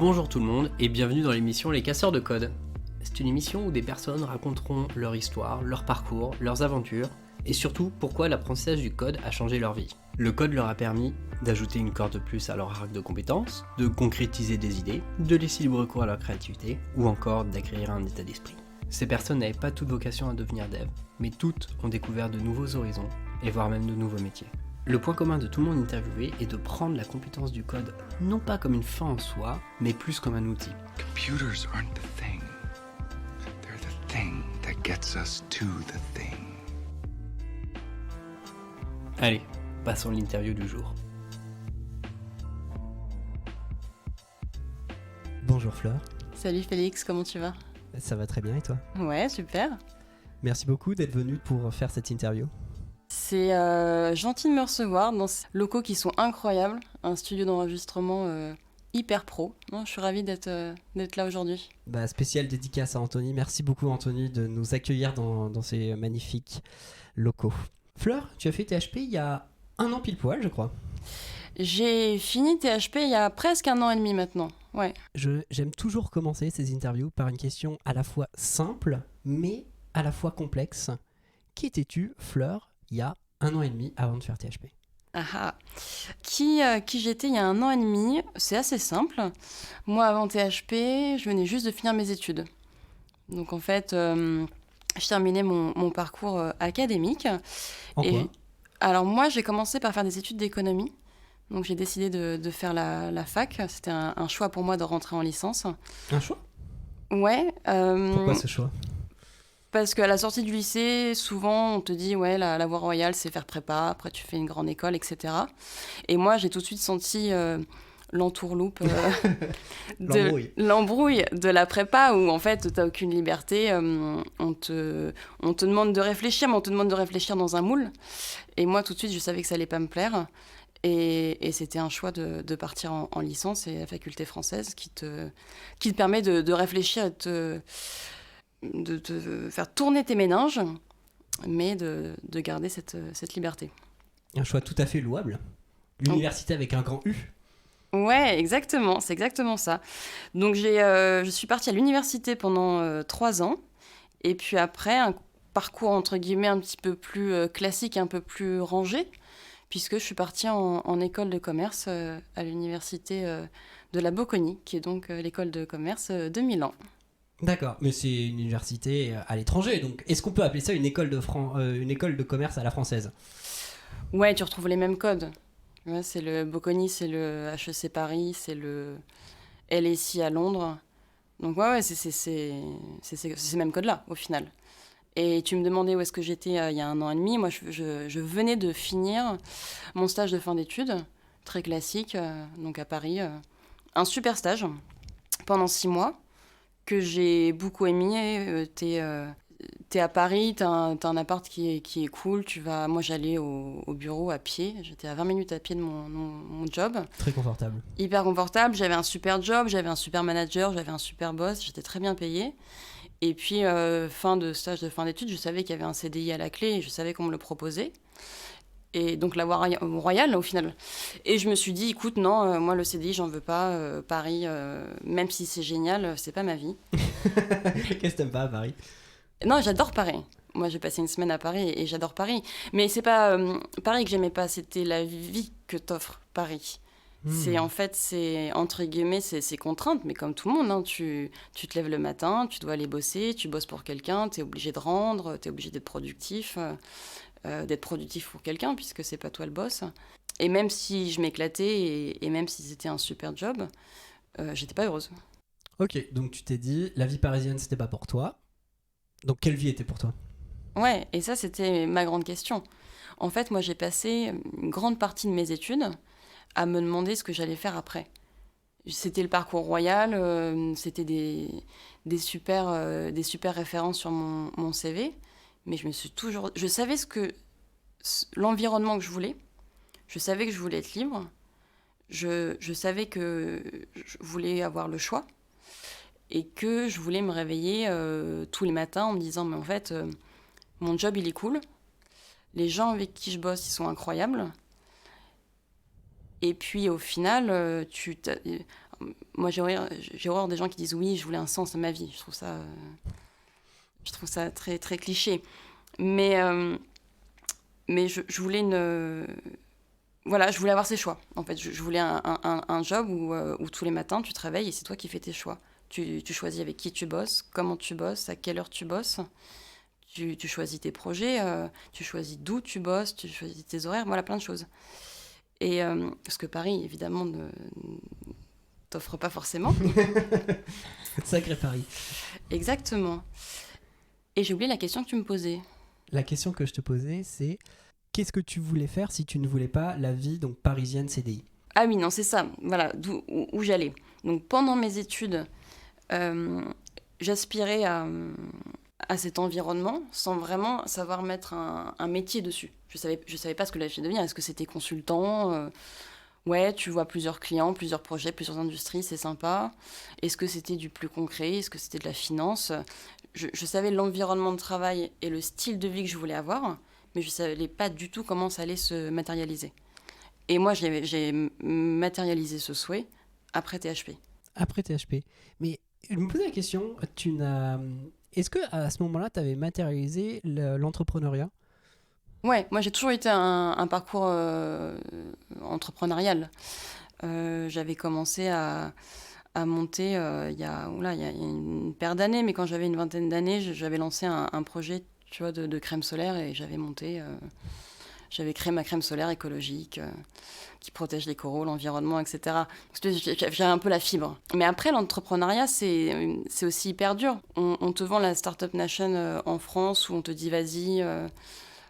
Bonjour tout le monde et bienvenue dans l'émission Les Casseurs de Code. C'est une émission où des personnes raconteront leur histoire, leur parcours, leurs aventures et surtout pourquoi l'apprentissage du code a changé leur vie. Le code leur a permis d'ajouter une corde de plus à leur arc de compétences, de concrétiser des idées, de laisser libre cours à leur créativité ou encore d'acquérir un état d'esprit. Ces personnes n'avaient pas toute vocation à devenir dev, mais toutes ont découvert de nouveaux horizons et voire même de nouveaux métiers. Le point commun de tout le monde interviewé est de prendre la compétence du code non pas comme une fin en soi, mais plus comme un outil. Computers aren't the thing. They're the thing that gets us to the thing. Allez, passons à l'interview du jour. Bonjour Fleur, Salut Félix, comment tu vas? ça va très bien et toi? Ouais, super. Merci beaucoup d'être venu pour faire cette interview. C'est gentil de me recevoir dans ces locaux qui sont incroyables, un studio d'enregistrement hyper pro. Non, je suis ravie d'être là aujourd'hui. Spéciale dédicace à Anthony. Merci beaucoup Anthony de nous accueillir dans ces magnifiques locaux. Fleur, tu as fait THP il y a 1 an pile poil, je crois. J'ai fini THP il y a presque 1 an et demi maintenant. Ouais. J'aime toujours commencer ces interviews par une question à la fois simple, mais à la fois complexe. Qui étais-tu, Fleur, il y a 1 an et demi avant de faire THP? Qui j'étais il y a 1 an et demi, c'est assez simple. Moi, avant THP, je venais juste de finir mes études. Donc en fait, je terminais mon parcours académique. En quoi? Alors moi, j'ai commencé par faire des études d'économie. Donc j'ai décidé de faire la fac. C'était un choix pour moi de rentrer en licence. Un choix? Ouais. Pourquoi ce choix? Parce qu'à la sortie du lycée, souvent, on te dit, ouais, la voie royale, c'est faire prépa, après tu fais une grande école, etc. Et moi, j'ai tout de suite senti l'entourloupe, l'embrouille de la prépa, où en fait, tu n'as aucune liberté. On te demande de réfléchir, mais on te demande de réfléchir dans un moule. Et moi, tout de suite, je savais que ça allait pas me plaire. Et c'était un choix de partir en licence, et la faculté française qui te permet de réfléchir et de te faire tourner tes méninges, mais de garder cette liberté. Un choix tout à fait louable. L'université avec un grand U. Ouais, exactement, c'est exactement ça. Donc je suis partie à l'université pendant 3 ans, et puis après, un parcours entre guillemets un petit peu plus classique, un peu plus rangé, puisque je suis partie en école de commerce à l'université de la Bocconi, qui est donc l'école de commerce de Milan. D'accord, mais c'est une université à l'étranger, donc est-ce qu'on peut appeler ça une école de commerce à la française? Ouais, tu retrouves les mêmes codes. Ouais, c'est le Bocconi, c'est le HEC Paris, c'est le LSI à Londres. Donc ouais, c'est ces mêmes codes-là, au final. Et tu me demandais où est-ce que j'étais il y a 1 an et demi. Moi, je venais de finir mon stage de fin d'études, très classique, donc à Paris. Un super stage, pendant 6 mois. Que j'ai beaucoup aimé. T'es à Paris, t'as un appart qui est cool. Moi, j'allais au bureau à pied. J'étais à 20 minutes à pied de mon job. Très confortable. Hyper confortable. J'avais un super job, j'avais un super manager, j'avais un super boss. J'étais très bien payée. Et puis, fin de stage de fin d'études, je savais qu'il y avait un CDI à la clé et je savais qu'on me le proposait. Et donc la voie royale, au final. Et je me suis dit, écoute, non, moi le CDI, j'en veux pas. Paris, même si c'est génial, c'est pas ma vie. Qu'est-ce que t'aimes pas à Paris? Non, j'adore Paris. Moi, j'ai passé une semaine à Paris et j'adore Paris. Mais c'est pas Paris que j'aimais pas, c'était la vie que t'offre Paris. C'est entre guillemets, c'est contrainte, mais comme tout le monde, hein, tu te lèves le matin, tu dois aller bosser, tu bosses pour quelqu'un, t'es obligé de rendre, t'es obligé d'être productif. D'être productif pour quelqu'un, puisque c'est pas toi le boss. Et même si je m'éclatais, et même si c'était un super job, j'étais pas heureuse. Ok, donc tu t'es dit, la vie parisienne, c'était pas pour toi. Donc quelle vie était pour toi? Ouais, et ça, c'était ma grande question. En fait, moi, j'ai passé une grande partie de mes études à me demander ce que j'allais faire après. C'était le parcours royal, c'était des super références sur mon CV, mais je savais l'environnement que je voulais. Je savais que je voulais être libre. Je savais que je voulais avoir le choix et que je voulais me réveiller tous les matins en me disant, mais en fait, mon job, il est cool. Les gens avec qui je bosse, ils sont incroyables. Et puis, au final, moi, j'ai horreur des gens qui disent oui, je voulais un sens à ma vie. Je trouve ça très, très cliché. Mais je voulais je voulais avoir ces choix. En fait, je voulais un job où tous les matins, tu te réveilles et c'est toi qui fais tes choix. Tu choisis avec qui tu bosses, comment tu bosses, à quelle heure tu bosses. Tu choisis tes projets, tu choisis d'où tu bosses, tu choisis tes horaires, voilà, plein de choses. Et ce que Paris, évidemment, ne t'offre pas forcément. Sacré Paris. Exactement. Et j'ai oublié la question que tu me posais. La question que je te posais, c'est qu'est-ce que tu voulais faire si tu ne voulais pas la vie donc parisienne CDI? Ah oui, non, c'est ça. Voilà, où j'allais. Donc, pendant mes études, j'aspirais à cet environnement sans vraiment savoir mettre un métier dessus. Je savais pas ce que la vie devenir. Est-ce que c'était consultant Ouais, tu vois plusieurs clients, plusieurs projets, plusieurs industries, c'est sympa. Est-ce que c'était du plus concret? Est-ce que c'était de la finance? Je savais l'environnement de travail et le style de vie que je voulais avoir, mais je savais pas du tout comment ça allait se matérialiser. Et moi, j'ai matérialisé ce souhait après THP. Après THP. Mais je me posais la question, est-ce que à ce moment-là, tu avais matérialisé l'entrepreneuriat? Ouais, moi j'ai toujours été un parcours entrepreneurial. J'avais commencé à monter il y a une paire d'années, mais quand j'avais une vingtaine d'années, j'avais lancé un projet, tu vois, de crème solaire et j'avais créé ma crème solaire écologique qui protège les coraux, l'environnement, etc. J'ai un peu la fibre. Mais après, l'entrepreneuriat, c'est aussi hyper dur. On te vend la Startup Nation en France où on te dit vas-y,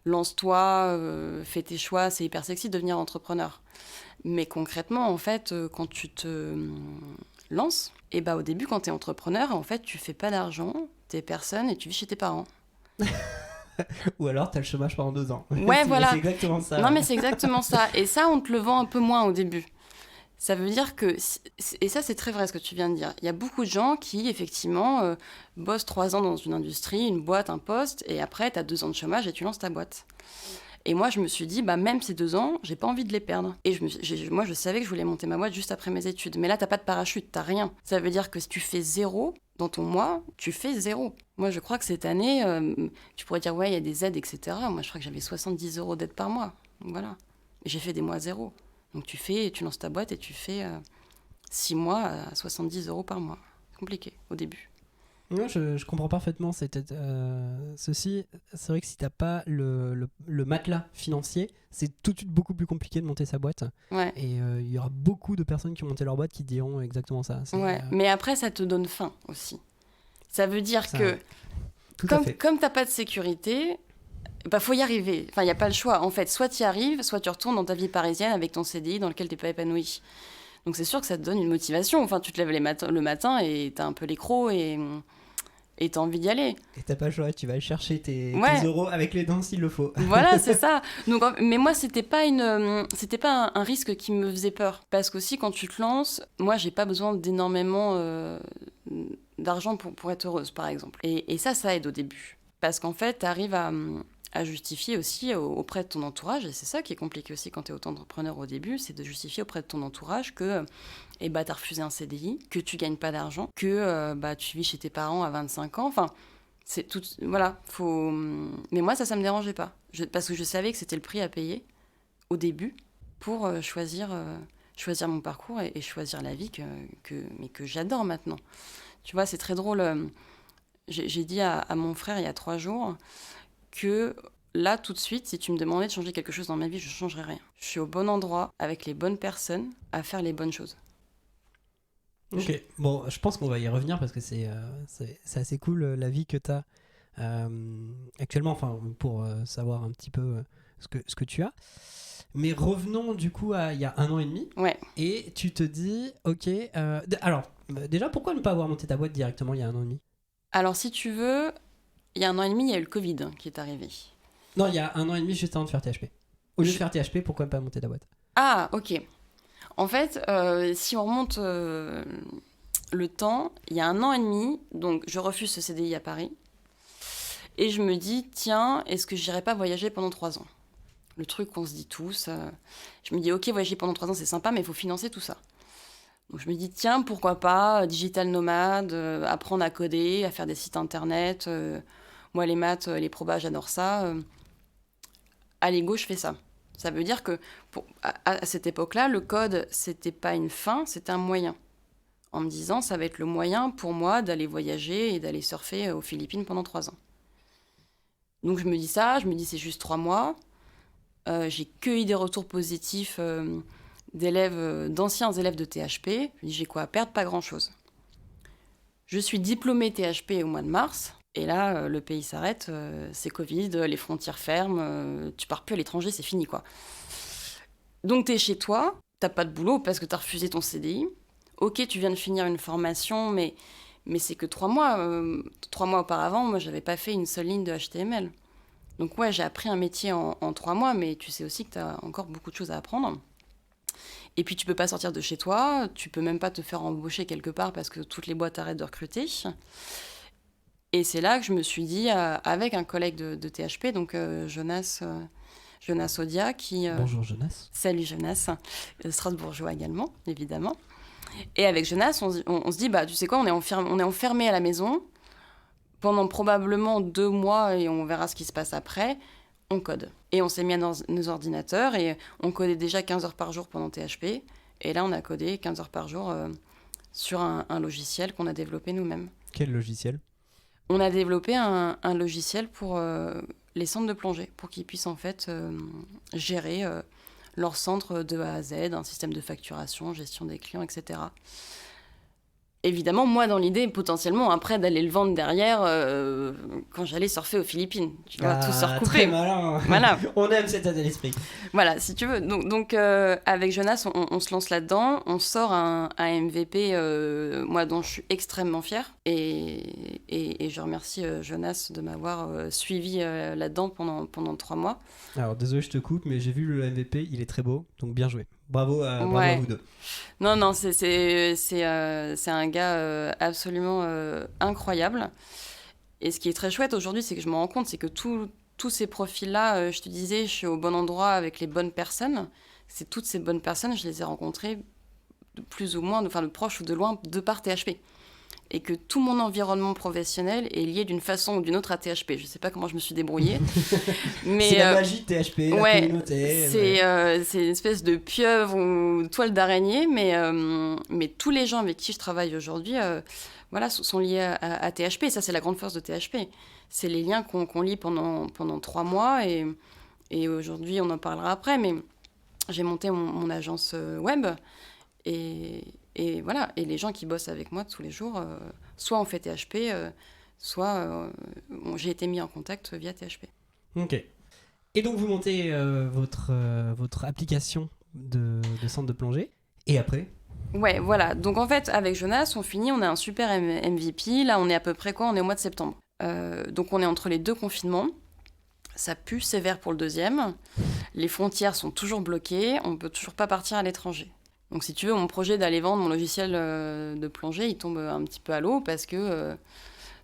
lance-toi, fais tes choix, c'est hyper sexy de devenir entrepreneur. Mais concrètement, en fait, quand tu te lances, et bah, au début, quand tu es entrepreneur, en fait, tu fais pas d'argent, t'es personne et tu vis chez tes parents. Ou alors tu as le chômage pendant 2 ans. Ouais, voilà. C'est exactement ça. Non, mais c'est exactement ça. Et ça, on te le vend un peu moins au début. Ça veut dire que... Et ça, c'est très vrai ce que tu viens de dire. Il y a beaucoup de gens qui, effectivement, bossent 3 ans dans une industrie, une boîte, un poste, et après, tu as 2 ans de chômage et tu lances ta boîte. Et moi, je me suis dit, bah, même ces 2 ans, j'ai pas envie de les perdre. Et moi, je savais que je voulais monter ma boîte juste après mes études. Mais là, t'as pas de parachute, t'as rien. Ça veut dire que si tu fais 0, dans ton mois, tu fais 0. Moi, je crois que cette année, tu pourrais dire, ouais, il y a des aides, etc. Moi, je crois que j'avais 70 € d'aide par mois. Voilà. Et j'ai fait des mois 0. Donc, tu lances ta boîte et tu fais 6 mois à 70 € par mois. C'est compliqué au début. Ouais, je comprends parfaitement ceci. C'est vrai que si t'as pas le matelas financier, c'est tout de suite beaucoup plus compliqué de monter sa boîte. Ouais. Et il y aura beaucoup de personnes qui ont monté leur boîte qui diront exactement ça. Ouais. Mais après, ça te donne faim aussi. Ça veut dire que comme t'as pas de sécurité, bah faut y arriver. Enfin, il y a pas le choix. En fait, soit tu y arrives, soit tu retournes dans ta vie parisienne avec ton CDI dans lequel t'es pas épanoui. Donc c'est sûr que ça te donne une motivation. Enfin, tu te lèves le matin et t'as un peu les crocs et t'as envie d'y aller. Et t'as pas le choix, tu vas aller chercher tes euros avec les dents s'il le faut. Voilà, c'est ça. Donc, mais moi, c'était pas un risque qui me faisait peur. Parce qu'aussi, quand tu te lances, moi, j'ai pas besoin d'énormément d'argent pour être heureuse, par exemple. Et ça aide au début. Parce qu'en fait, t'arrives à justifier aussi auprès de ton entourage, et c'est ça qui est compliqué aussi quand tu es auto-entrepreneur au début, c'est de justifier auprès de ton entourage que tu as refusé un CDI, que tu gagnes pas d'argent, que tu vis chez tes parents à 25 ans, enfin, c'est tout, voilà, mais moi ça me dérangeait pas, parce que je savais que c'était le prix à payer au début pour choisir mon parcours et choisir la vie que j'adore maintenant. Tu vois, c'est très drôle, j'ai dit à mon frère il y a 3 jours que là, tout de suite, si tu me demandais de changer quelque chose dans ma vie, je ne changerais rien. Je suis au bon endroit, avec les bonnes personnes, à faire les bonnes choses. Ok, bon, je pense qu'on va y revenir parce que c'est assez cool la vie que tu as actuellement, enfin, pour savoir un petit peu ce que tu as. Mais revenons du coup à il y a 1 an et demi. Ouais. Et tu te dis, ok, alors, déjà, pourquoi ne pas avoir monté ta boîte directement il y a 1 an et demi? Alors, si tu veux... Il y a 1 an et demi, il y a eu le Covid qui est arrivé. Non, il y a 1 an et demi juste avant de faire THP. Au lieu de faire THP, pourquoi pas monter ta boîte? Ah, ok. En fait, si on remonte le temps, il y a 1 an et demi, donc je refuse ce CDI à Paris. Et je me dis, tiens, est-ce que j'irais pas voyager pendant 3 ans? Le truc qu'on se dit tous. Je me dis, ok, voyager pendant 3 ans, c'est sympa, mais il faut financer tout ça. Donc je me dis, tiens, pourquoi pas, digital nomade, apprendre à coder, à faire des sites internet. Moi, les maths, les probas, j'adore ça. Allez, go, je fais ça. Ça veut dire que à cette époque-là, le code, c'était pas une fin, c'était un moyen. En me disant, ça va être le moyen pour moi d'aller voyager et d'aller surfer aux Philippines pendant 3 ans. Donc je me dis ça, je me dis c'est juste 3 mois. J'ai cueilli des retours positifs d'anciens élèves de THP. Je me dis j'ai quoi à perdre, pas grand-chose. Je suis diplômée THP au mois de mars. Et là, le pays s'arrête, c'est Covid, les frontières ferment, tu pars plus à l'étranger, c'est fini quoi. Donc t'es chez toi, t'as pas de boulot parce que t'as refusé ton CDI. Ok, tu viens de finir une formation, mais c'est que 3 mois. 3 mois auparavant, moi, j'avais pas fait une seule ligne de HTML. Donc ouais, j'ai appris un métier en 3 mois, mais tu sais aussi que t'as encore beaucoup de choses à apprendre. Et puis tu peux pas sortir de chez toi, tu peux même pas te faire embaucher quelque part parce que toutes les boîtes arrêtent de recruter. Et c'est là que je me suis dit, avec un collègue de THP, donc Jonas Odia, qui... Bonjour Jonas. Salut Jonas, strasbourgeois également, évidemment. Et avec Jonas, on se dit, bah, tu sais quoi, on est enfermé à la maison pendant probablement 2 mois et on verra ce qui se passe après. On code. Et on s'est mis à nos ordinateurs et on codait déjà 15 heures par jour pendant THP. Et là, on a codé 15 heures par jour sur un logiciel qu'on a développé nous-mêmes. Quel logiciel ? On a développé un logiciel pour les centres de plongée, pour qu'ils puissent en fait gérer leur centre de A à Z, un système de facturation, gestion des clients, etc. Évidemment, moi, dans l'idée, potentiellement, après, d'aller le vendre derrière quand j'allais surfer aux Philippines. Tu vois, tout se recouper. Très malin. Voilà. On aime cet état d'esprit. Voilà, si tu veux. Donc avec Jonas, on se lance là-dedans. On sort un MVP, moi, dont je suis extrêmement fière. Et je remercie Jonas de m'avoir suivi là-dedans pendant 3 mois. Alors, désolé, je te coupe, mais j'ai vu le MVP, il est très beau, donc bien joué. Bravo à vous deux. Non, c'est un gars absolument incroyable. Et ce qui est très chouette aujourd'hui, c'est que je me rends compte, c'est que tous ces profils-là, je te disais, je suis au bon endroit avec les bonnes personnes. C'est toutes ces bonnes personnes, je les ai rencontrées de plus ou moins, de proche ou de loin, de par THP. Et que tout mon environnement professionnel est lié d'une façon ou d'une autre à THP. Je ne sais pas comment je me suis débrouillée. Mais, c'est la magie de THP, la communauté. C'est une espèce de pieuvre ou toile d'araignée, mais tous les gens avec qui je travaille aujourd'hui sont liés à THP. Et ça, c'est la grande force de THP. C'est les liens qu'on lie pendant 3 mois. Et aujourd'hui, on en parlera après, mais j'ai monté mon agence web. Et voilà, et les gens qui bossent avec moi tous les jours, soit on fait THP, soit j'ai été mis en contact via THP. Ok. Et donc vous montez votre application de centre de plongée, et après ? Ouais, voilà. Donc en fait, avec Jonas, on finit, on a un super MVP. Là, on est à peu près on est au mois de septembre. Donc on est entre les 2 confinements. Ça pue sévère pour le 2e. Les frontières sont toujours bloquées. On ne peut toujours pas partir à l'étranger. Donc si tu veux, mon projet d'aller vendre mon logiciel de plongée, il tombe un petit peu à l'eau parce que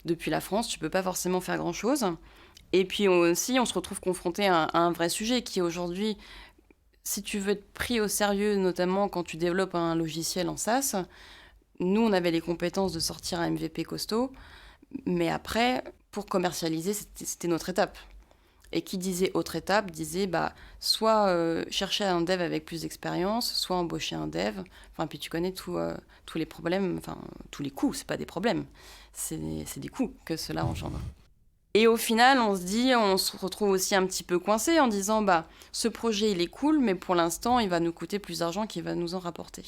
depuis la France, tu peux pas forcément faire grand-chose. Et puis aussi, on se retrouve confronté à un vrai sujet qui aujourd'hui, si tu veux être pris au sérieux, notamment quand tu développes un logiciel en SaaS, nous, on avait les compétences de sortir un MVP costaud, mais après, pour commercialiser, c'était notre étape. Et qui disait autre étape, disait soit chercher un dev avec plus d'expérience, soit embaucher un dev. Puis tu connais tous les problèmes, tous les coûts, c'est pas des problèmes, c'est des coûts que cela engendre. Et au final, on se retrouve aussi un petit peu coincé en disant ce projet il est cool, mais pour l'instant il va nous coûter plus d'argent qu'il va nous en rapporter.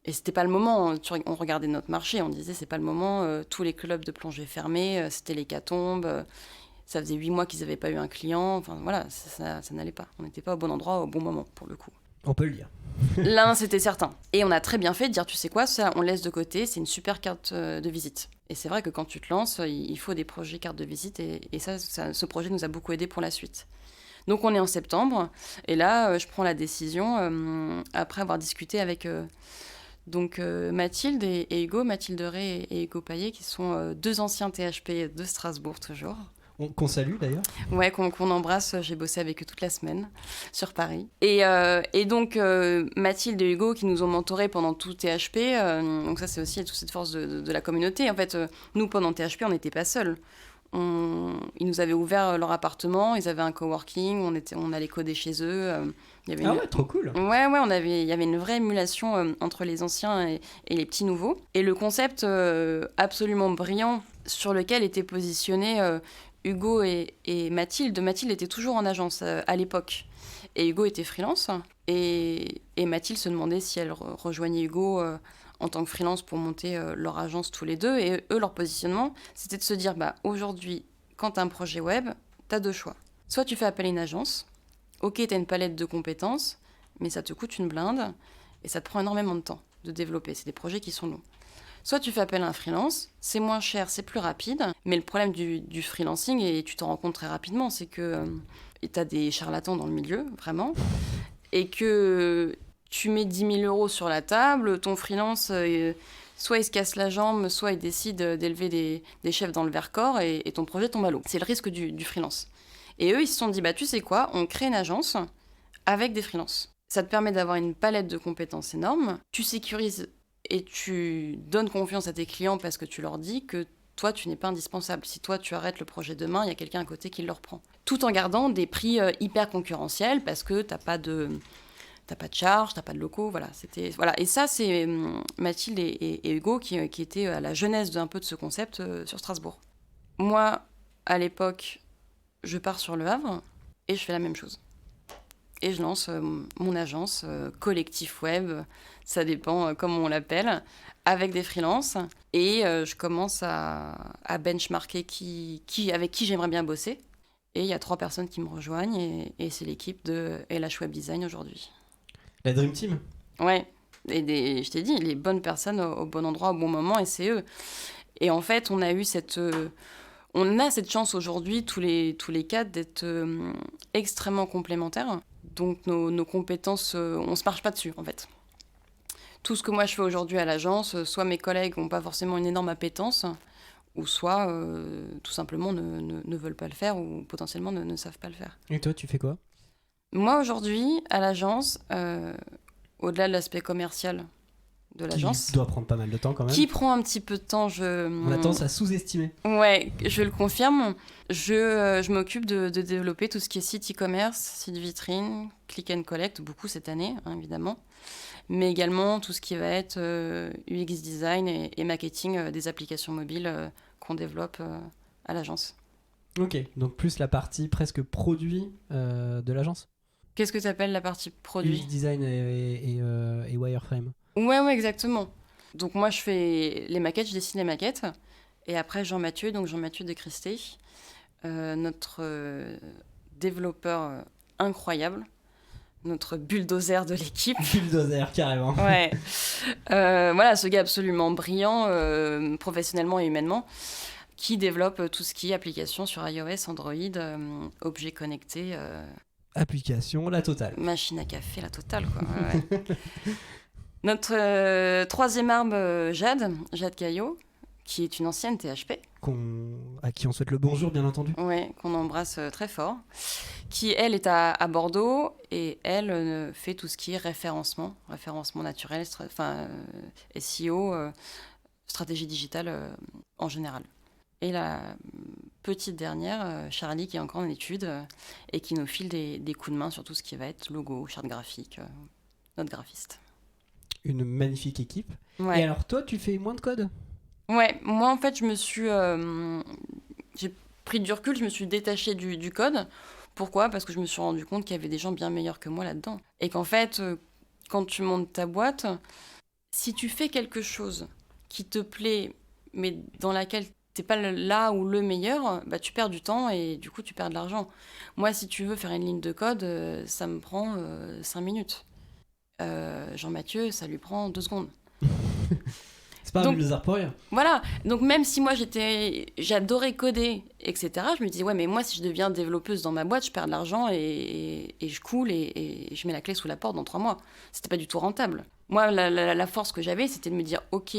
Et c'était pas le moment, on regardait notre marché, on disait c'est pas le moment, tous les clubs de plongée fermés, c'était l'hécatombe. Ça faisait 8 mois qu'ils n'avaient pas eu un client. Ça n'allait pas. On n'était pas au bon endroit au bon moment, pour le coup. On peut le dire. Là, c'était certain. Et on a très bien fait de dire, tu sais quoi, ça, on laisse de côté, c'est une super carte de visite. Et c'est vrai que quand tu te lances, il faut des projets cartes de visite. Et ça, ce projet nous a beaucoup aidé pour la suite. Donc, on est en septembre. Et là, je prends la décision, après avoir discuté avec Mathilde et Hugo, Mathilde Ray et Hugo Paillet, qui sont 2 anciens THP de Strasbourg, toujours. Qu'on salue d'ailleurs. Ouais, qu'on embrasse. J'ai bossé avec eux toute la semaine sur Paris. Et donc, Mathilde et Hugo qui nous ont mentorés pendant tout THP. Donc ça, c'est aussi toute cette force de la communauté. En fait, nous, pendant THP, on n'était pas seuls. Ils nous avaient ouvert leur appartement, ils avaient un coworking, on allait coder chez eux. Il y avait ouais, trop cool. Ouais, il y avait une vraie émulation entre les anciens et les petits nouveaux. Et le concept absolument brillant sur lequel étaient positionnés Hugo et Mathilde. Mathilde était toujours en agence à l'époque. Et Hugo était freelance. Et Mathilde se demandait si elle rejoignait Hugo en tant que freelance pour monter leur agence tous les deux. Et eux, leur positionnement, c'était de se dire, aujourd'hui, quand tu as un projet web, tu as 2 choix. Soit tu fais appel à une agence, ok, tu as une palette de compétences, mais ça te coûte une blinde et ça te prend énormément de temps de développer. C'est des projets qui sont longs. Soit tu fais appel à un freelance, c'est moins cher, c'est plus rapide, mais le problème du freelancing, et tu t'en rends compte très rapidement, c'est que tu as des charlatans dans le milieu, vraiment, et que tu mets 10 000 € sur la table, ton freelance, soit il se casse la jambe, soit il décide d'élever des chefs dans le Vercors, et ton projet tombe à l'eau. C'est le risque du freelance. Et eux, ils se sont dit, tu sais quoi, on crée une agence avec des freelances. Ça te permet d'avoir une palette de compétences énorme, tu sécurises et tu donnes confiance à tes clients parce que tu leur dis que toi, tu n'es pas indispensable. Si toi, tu arrêtes le projet demain, il y a quelqu'un à côté qui le reprend. Tout en gardant des prix hyper concurrentiels parce que t'as pas de charge, t'as pas de locaux, voilà. Et ça, c'est Mathilde et Hugo qui étaient à la genèse d'un peu de ce concept sur Strasbourg. Moi, à l'époque, je pars sur Le Havre et je fais la même chose. Et je lance mon agence, collectif web, ça dépend comment on l'appelle, avec des freelances. Et je commence à benchmarker avec qui j'aimerais bien bosser. Et il y a 3 personnes qui me rejoignent et c'est l'équipe de LH Web Design aujourd'hui. La Dream Team. Ouais, et je t'ai dit, les bonnes personnes au bon endroit au bon moment, et c'est eux. Et en fait, on a cette chance aujourd'hui, tous les 4, d'être extrêmement complémentaires. Donc nos compétences, on ne se marche pas dessus, en fait. Tout ce que moi je fais aujourd'hui à l'agence, soit mes collègues n'ont pas forcément une énorme appétence, ou soit tout simplement ne veulent pas le faire, ou potentiellement ne savent pas le faire. Et toi, tu fais quoi ? Moi, aujourd'hui, à l'agence, au-delà de l'aspect commercial de l'agence... Qui doit prendre pas mal de temps quand même. Qui prend un petit peu de temps, On a tendance à sous-estimer. Ouais, je le confirme. Je m'occupe de développer tout ce qui est site e-commerce, site vitrine, click and collect, beaucoup cette année, hein, évidemment. Mais également tout ce qui va être UX design et marketing des applications mobiles qu'on développe à l'agence. Ok, donc plus la partie presque produit de l'agence. Qu'est-ce que tu appelles la partie produit ? UX design et wireframe. Ouais, exactement. Donc moi, je fais les maquettes, je dessine les maquettes. Et après, Jean-Mathieu de Christé, notre développeur incroyable, notre bulldozer de l'équipe. Bulldozer, carrément. Ouais. Voilà, ce gars absolument brillant, professionnellement et humainement, qui développe tout ce qui est application sur iOS, Android, objets connectés. Application, la totale. Machine à café, la totale, quoi. Ouais. Notre 3e arme, Jade Caillot, qui est une ancienne THP. À qui on souhaite le bonjour, bien entendu. Ouais, qu'on embrasse très fort. Qui, elle, est à Bordeaux et elle fait tout ce qui est référencement naturel, SEO, stratégie digitale en général. Et la petite dernière, Charlie, qui est encore en études et qui nous file des coups de main sur tout ce qui va être logo, charte graphique, notre graphiste. Une magnifique équipe. Ouais. Et alors toi, tu fais moins de code ? Ouais, moi en fait, j'ai pris du recul, je me suis détachée du code. Pourquoi ? Parce que je me suis rendu compte qu'il y avait des gens bien meilleurs que moi là-dedans. Et qu'en fait, quand tu montes ta boîte, si tu fais quelque chose qui te plaît, mais dans laquelle t'es pas là ou le meilleur, tu perds du temps et du coup tu perds de l'argent. Moi, si tu veux faire une ligne de code, ça me prend 5 minutes. Jean-Mathieu, ça lui prend 2 secondes. C'est pas un bulldozer pour rien. Voilà, donc même si moi j'adorais coder, etc., je me disais, ouais, mais moi si je deviens développeuse dans ma boîte, je perds de l'argent et je coule et je mets la clé sous la porte dans 3 mois. C'était pas du tout rentable. Moi, la force que j'avais, c'était de me dire, ok,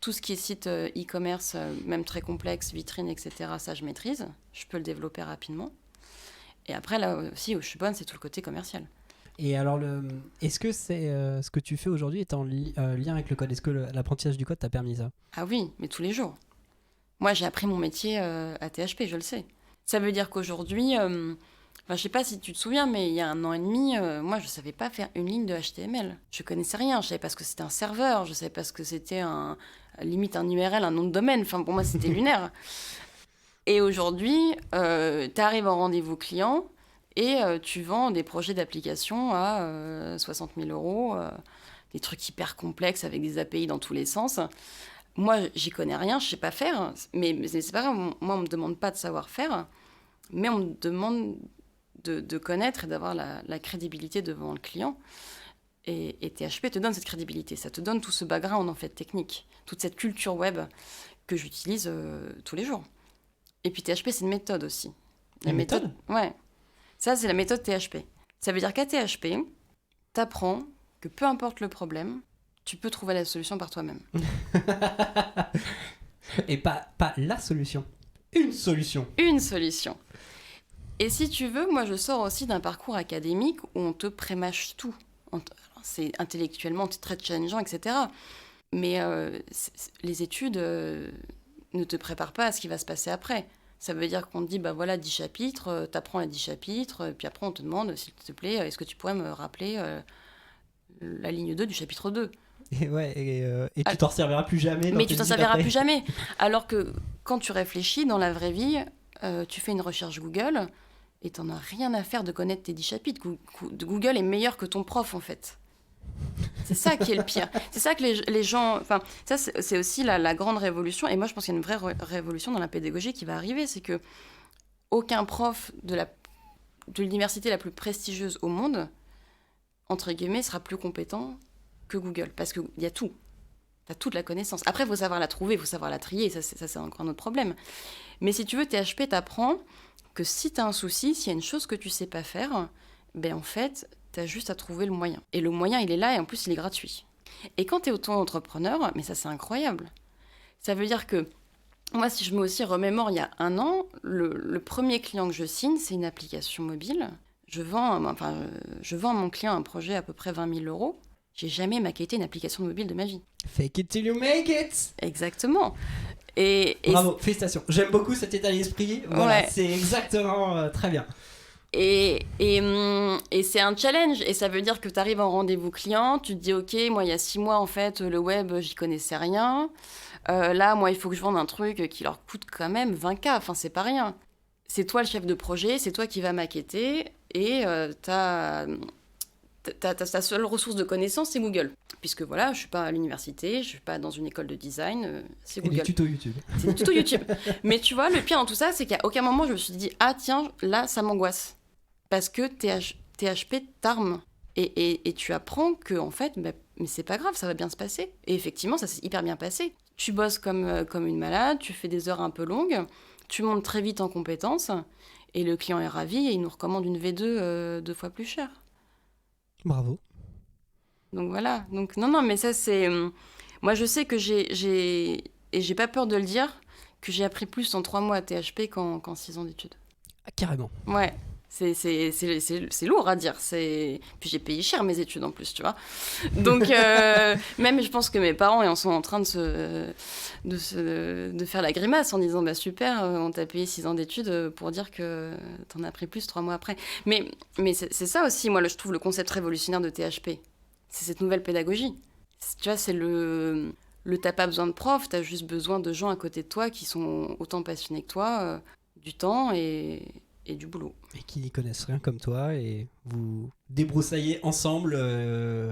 Tout ce qui est site e-commerce, même très complexe, vitrine, etc., ça, je maîtrise. Je peux le développer rapidement. Et après, là aussi, où je suis bonne, c'est tout le côté commercial. Et alors, est-ce que c'est ce que tu fais aujourd'hui est en lien avec le code? Est-ce que l'apprentissage du code t'a permis ça? Ah oui, mais tous les jours. Moi, j'ai appris mon métier à THP, je le sais. Ça veut dire qu'aujourd'hui, je sais pas si tu te souviens, mais il y a 1 an et demi, moi, je savais pas faire une ligne de HTML. Je connaissais rien, je savais pas ce que c'était un serveur, je savais pas ce que c'était limite un URL, un nom de domaine. Enfin, pour moi, c'était lunaire. Et aujourd'hui, tu arrives en rendez-vous client et tu vends des projets d'application à 60 000 €, des trucs hyper complexes avec des API dans tous les sens. Moi, j'y connais rien, je sais pas faire, mais c'est pas grave. Moi, on me demande pas de savoir faire, mais on me demande de connaître et d'avoir la crédibilité devant le client. Et THP te donne cette crédibilité, ça te donne tout ce background en fait technique, toute cette culture web que j'utilise tous les jours. Et puis THP, c'est une méthode aussi. La méthode ? Ouais. Ça, c'est la méthode THP. Ça veut dire qu'à THP, t'apprends que peu importe le problème, tu peux trouver la solution par toi-même. Et pas la solution. Une solution. Une solution. Et si tu veux, moi, je sors aussi d'un parcours académique où on te prémâche tout. C'est intellectuellement très challengeant, etc. Mais les études ne te préparent pas à ce qui va se passer après. Ça veut dire qu'on te dit, 10 chapitres, t'apprends les 10 chapitres, puis après on te demande, s'il te plaît, est-ce que tu pourrais me rappeler la ligne 2 du chapitre 2 ? Et tu t'en serviras plus jamais. Mais tu t'en serviras plus jamais. Alors que quand tu réfléchis dans la vraie vie, tu fais une recherche Google et t'en as rien à faire de connaître tes 10 chapitres. Google est meilleur que ton prof, en fait. C'est ça qui est le pire. C'est ça que les gens... Enfin, ça, c'est aussi la grande révolution. Et moi, je pense qu'il y a une vraie révolution dans la pédagogie qui va arriver. C'est que aucun prof de l'université la plus prestigieuse au monde, entre guillemets, sera plus compétent que Google. Parce qu'il y a tout. Tu as toute la connaissance. Après, il faut savoir la trouver, il faut savoir la trier. Ça, c'est encore un autre problème. Mais si tu veux, THP t'apprend que si tu as un souci, s'il y a une chose que tu sais pas faire, en fait... tu as juste à trouver le moyen. Et le moyen, il est là et en plus, il est gratuit. Et quand tu es auto-entrepreneur, mais ça, c'est incroyable. Ça veut dire que, moi, si je me aussi remémore, il y a 1 an, le premier client que je signe, c'est une application mobile. Je vends à mon client un projet à peu près 20 000 €. J'ai jamais maquetté une application mobile de ma vie. Fake it till you make it. Exactement. Bravo, félicitations. J'aime beaucoup cet état d'esprit. Voilà, ouais. C'est exactement très bien. Et c'est un challenge, et ça veut dire que tu arrives en rendez-vous client, tu te dis ok, moi il y a 6 mois en fait, le web j'y connaissais rien, là moi il faut que je vende un truc qui leur coûte quand même 20K, enfin c'est pas rien. C'est toi le chef de projet, c'est toi qui vas maqueter, et ta seule ressource de connaissance c'est Google. Puisque voilà, je suis pas à l'université, je suis pas dans une école de design, c'est Google. Et des tutos YouTube. C'est des tutos YouTube. Mais tu vois, le pire dans tout ça, c'est qu'à aucun moment je me suis dit ah tiens, là ça m'angoisse. Parce que THP t'arme. Et tu apprends que, en fait, mais c'est pas grave, ça va bien se passer. Et effectivement, ça s'est hyper bien passé. Tu bosses comme une malade, tu fais des heures un peu longues, tu montes très vite en compétences, et le client est ravi, et il nous recommande une V2 2 fois plus chère. Bravo. Donc voilà. Donc, non, mais ça, c'est... Moi, je sais que et j'ai pas peur de le dire, que j'ai appris plus en 3 mois à THP qu'en 6 ans d'études. Ah, carrément. Ouais. C'est lourd à dire. Puis j'ai payé cher mes études en plus, tu vois. Donc, même je pense que mes parents en sont en train de faire la grimace en disant super, on t'a payé 6 ans d'études pour dire que t'en as pris plus 3 mois après. Mais c'est ça aussi, moi, je trouve le concept révolutionnaire de THP. C'est cette nouvelle pédagogie. Tu vois, c'est t'as pas besoin de prof, t'as juste besoin de gens à côté de toi qui sont autant passionnés que toi, du temps et du boulot. Et qui n'y connaissent rien comme toi, et vous débroussaillez ensemble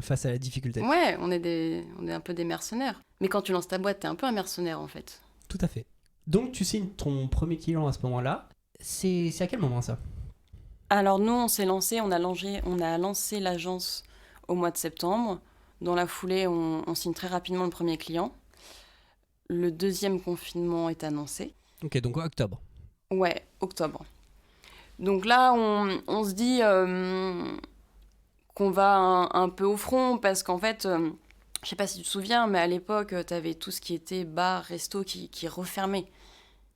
face à la difficulté. Ouais, on est un peu des mercenaires. Mais quand tu lances ta boîte, t'es un peu un mercenaire en fait. Tout à fait. Donc tu signes ton premier client à ce moment-là. C'est à quel moment ça ? Alors nous, on s'est lancé, on a lancé l'agence au mois de septembre. Dans la foulée, on signe très rapidement le premier client. Le deuxième confinement est annoncé. Ok, donc octobre. Ouais, octobre. Donc là, on se dit qu'on va un peu au front parce qu'en fait, Je sais pas si tu te souviens, mais à l'époque, t'avais tout ce qui était bar, resto qui refermait.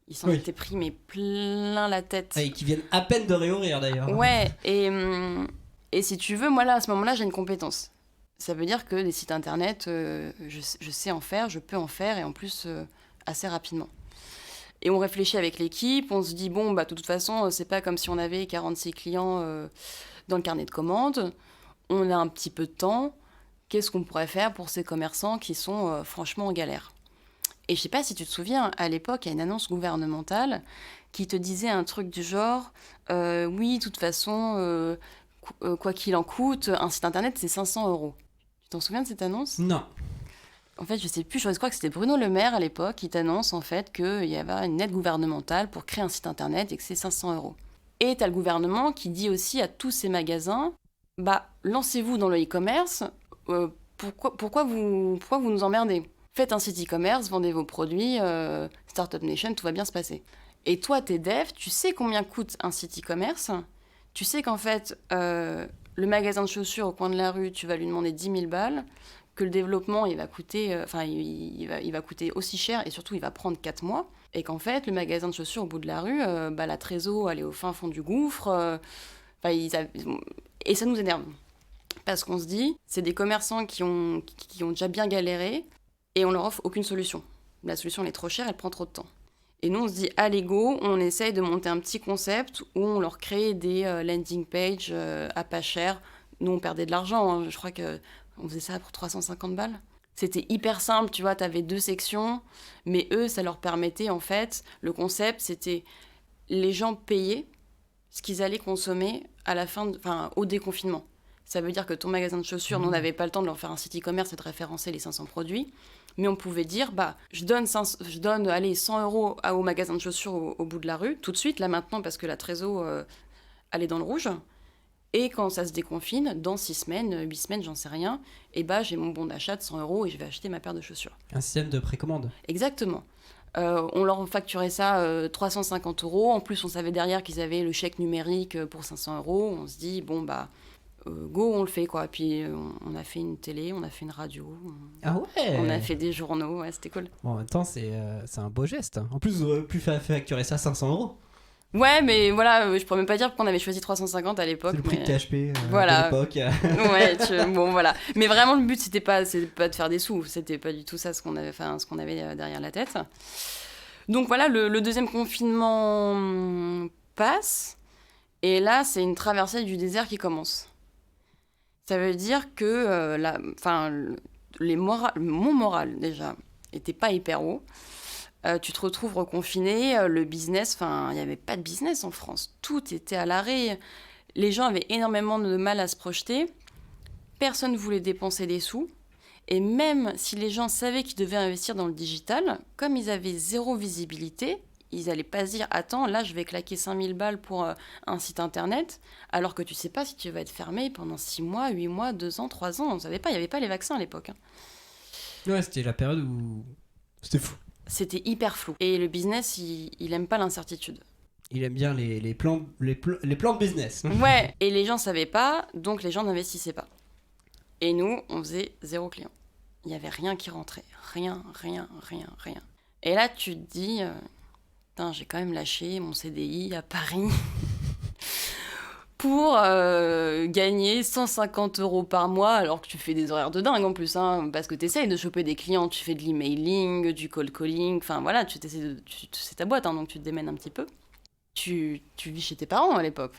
Ils s'en étaient pris mais plein la tête. Et qui viennent à peine de réouvrir d'ailleurs. Ouais, et si tu veux, moi là, à ce moment-là, j'ai une compétence. Ça veut dire que des sites internet, je sais en faire, je peux en faire, et en plus, assez rapidement. Et on réfléchit avec l'équipe, on se dit, bon, bah, de toute façon, c'est pas comme si on avait 46 clients dans le carnet de commandes. On a un petit peu de temps. Qu'est-ce qu'on pourrait faire pour ces commerçants qui sont franchement en galère ? Et je sais pas si tu te souviens, à l'époque, il y a une annonce gouvernementale qui te disait un truc du genre oui, de toute façon, quoi qu'il en coûte, un site internet, c'est 500 €. Tu t'en souviens de cette annonce ? Non. En fait, je sais plus, je crois que c'était Bruno Le Maire à l'époque qui t'annonce en fait qu'il y avait une aide gouvernementale pour créer un site internet et que c'est 500 €. Et tu as le gouvernement qui dit aussi à tous ces magasins bah, lancez-vous dans le e-commerce, pourquoi vous nous emmerdez ? Faites un site e-commerce, vendez vos produits, Startup Nation, tout va bien se passer. Et toi, t'es dev, tu sais combien coûte un site e-commerce. Tu sais qu'en fait, le magasin de chaussures au coin de la rue, tu vas lui demander 10 000 balles, que le développement, il va coûter aussi cher, et surtout, il va prendre 4 mois. Et qu'en fait, le magasin de chaussures au bout de la rue, la trésor, elle est au fin fond du gouffre. Et ça nous énerve. Parce qu'on se dit, c'est des commerçants qui ont déjà bien galéré, et on leur offre aucune solution. La solution, elle est trop chère, elle prend trop de temps. Et nous, on se dit, allez go, on essaye de monter un petit concept où on leur crée des landing pages à pas cher. Nous, on perdait de l'argent, hein. Je crois qu'on faisait ça pour 350 balles. C'était hyper simple, tu vois, t'avais 2 sections, mais eux, ça leur permettait, en fait, le concept, c'était les gens payaient ce qu'ils allaient consommer à la au déconfinement. Ça veut dire que ton magasin de chaussures, nous, on n'avait pas le temps de leur faire un site e-commerce et de référencer les 500 produits. Mais on pouvait dire, je donne 100 € au magasin de chaussures au bout de la rue, tout de suite, là maintenant, parce que la trésor, elle est dans le rouge. Et quand ça se déconfine, dans 6 semaines, 8 semaines, j'en sais rien, et j'ai mon bon d'achat de 100 € et je vais acheter ma paire de chaussures. Un système de précommande. Exactement. On leur facturait ça 350 €. En plus, on savait derrière qu'ils avaient le chèque numérique pour 500 €. On se dit, go, on le fait, quoi. Et puis, on a fait une télé, on a fait une radio. Ah ouais. On a fait des journaux, ouais, c'était cool. Bon, en même temps, c'est un beau geste. En plus, vous auriez pu facturer ça 500 €. Ouais, mais voilà, je pourrais même pas dire pourquoi on avait choisi 350 à l'époque. C'est le prix de THP voilà. à l'époque. Ouais, bon, voilà. Mais vraiment, le but, c'était pas de faire des sous. C'était pas du tout ça ce qu'on avait derrière la tête. Donc voilà, le deuxième confinement passe. Et là, c'est une traversée du désert qui commence. Ça veut dire que mon moral, déjà, était pas hyper haut. Tu te retrouves reconfiné, le business, il n'y avait pas de business en France. Tout était à l'arrêt. Les gens avaient énormément de mal à se projeter. Personne ne voulait dépenser des sous. Et même si les gens savaient qu'ils devaient investir dans le digital, comme ils avaient zéro visibilité, ils n'allaient pas se dire « Attends, là, je vais claquer 5000 balles pour un site internet, alors que tu ne sais pas si tu vas être fermé pendant 6 mois, 8 mois, 2 ans, 3 ans. » On ne savait pas, il n'y avait pas les vaccins à l'époque. Ouais, c'était la période où c'était fou. C'était hyper flou. Et le business, il aime pas l'incertitude. Il aime bien les plans de business. Ouais, et les gens ne savaient pas, donc les gens n'investissaient pas. Et nous, on faisait 0 client. Il n'y avait rien qui rentrait. Rien. Et là, tu te dis, j'ai quand même lâché mon CDI à Paris pour gagner 150 € par mois, alors que tu fais des horaires de dingue en plus, hein, parce que tu essayes de choper des clients, tu fais de l'emailing, du cold calling, voilà, c'est ta boîte, hein, donc tu te démènes un petit peu. Tu vis chez tes parents à l'époque,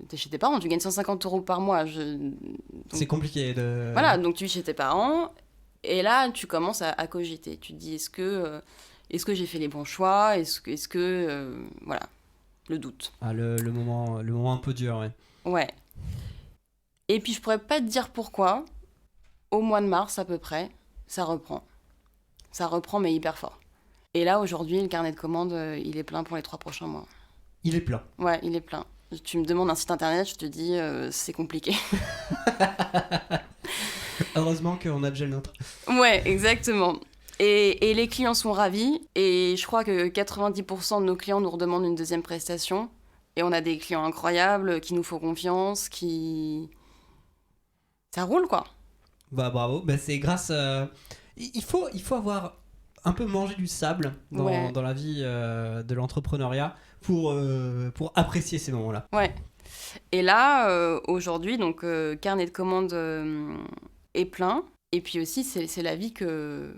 t'es chez tes parents, tu gagnes 150 € par mois. C'est compliqué de... Voilà, donc tu vis chez tes parents, et là, tu commences à cogiter. Tu te dis, est-ce que j'ai fait les bons choix ? Est-ce que voilà, le doute. Ah, le moment un peu dur, ouais. Ouais. Et puis, je pourrais pas te dire pourquoi, au mois de mars à peu près, ça reprend. Ça reprend, mais hyper fort. Et là, aujourd'hui, le carnet de commandes, il est plein pour les 3 prochains mois. Il est plein. Ouais, il est plein. Tu me demandes un site internet, je te dis, c'est compliqué. Heureusement qu'on a déjà le nôtre. Ouais, exactement. Et les clients sont ravis. Et je crois que 90% de nos clients nous redemandent une deuxième prestation. Et on a des clients incroyables qui nous font confiance, Ça roule, quoi. Bah bravo, bah, c'est grâce... il faut avoir un peu mangé du sable dans la vie de l'entrepreneuriat pour apprécier ces moments-là. Ouais. Et là, aujourd'hui, donc, carnet de commandes est plein. Et puis aussi, c'est la vie que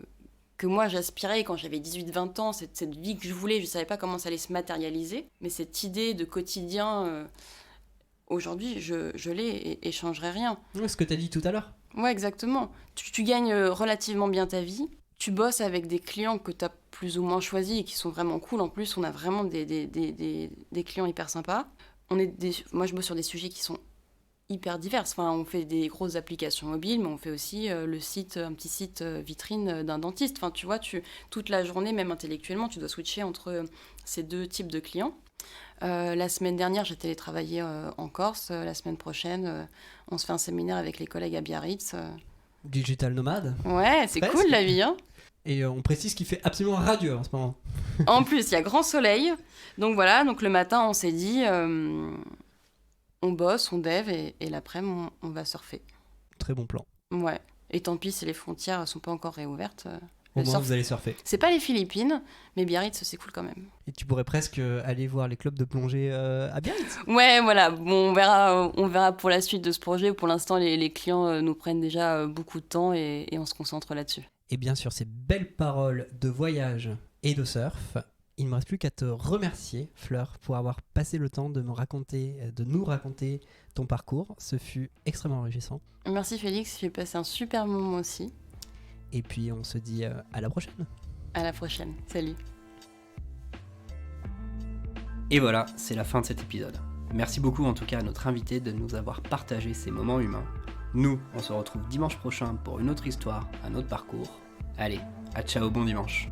moi j'aspirais quand j'avais 18-20 ans, cette vie que je voulais. Je ne savais pas comment ça allait se matérialiser. Mais cette idée de quotidien, aujourd'hui, je l'ai et je ne changerai rien. Ouais, ce que tu as dit tout à l'heure. Ouais, exactement. Tu gagnes relativement bien ta vie. Tu bosses avec des clients que tu as plus ou moins choisis et qui sont vraiment cool. En plus, on a vraiment des clients hyper sympas. Moi, je bosse sur des sujets qui sont hyper divers. Enfin, on fait des grosses applications mobiles, mais on fait aussi un petit site vitrine d'un dentiste. Enfin, tu vois, toute la journée, même intellectuellement, tu dois switcher entre ces deux types de clients. La semaine dernière, j'ai télétravaillé en Corse. La semaine prochaine, on se fait un séminaire avec les collègues à Biarritz. Digital nomade. Ouais, c'est Presque. cool la vie, hein. Et on précise qu'il fait absolument radieux en ce moment. En plus, il y a grand soleil. Donc voilà, donc le matin, on s'est dit, on bosse, on dev, et l'après-midi, on va surfer. Très bon plan. Ouais. Et tant pis si les frontières sont pas encore réouvertes. Au moins, vous allez surfer. C'est pas les Philippines, mais Biarritz, c'est cool quand même. Et tu pourrais presque aller voir les clubs de plongée à Biarritz. Ouais, voilà. Bon, on verra pour la suite de ce projet. Pour l'instant, les clients nous prennent déjà beaucoup de temps et on se concentre là-dessus. Et bien sûr, ces belles paroles de voyage et de surf, il ne me reste plus qu'à te remercier, Fleur, pour avoir passé le temps de nous raconter ton parcours. Ce fut extrêmement enrichissant. Merci Félix, j'ai passé un super moment aussi. Et puis on se dit à la prochaine. À la prochaine, salut. Et voilà, c'est la fin de cet épisode. Merci beaucoup en tout cas à notre invité de nous avoir partagé ces moments humains. Nous, on se retrouve dimanche prochain pour une autre histoire, un autre parcours. Allez, à ciao, bon dimanche.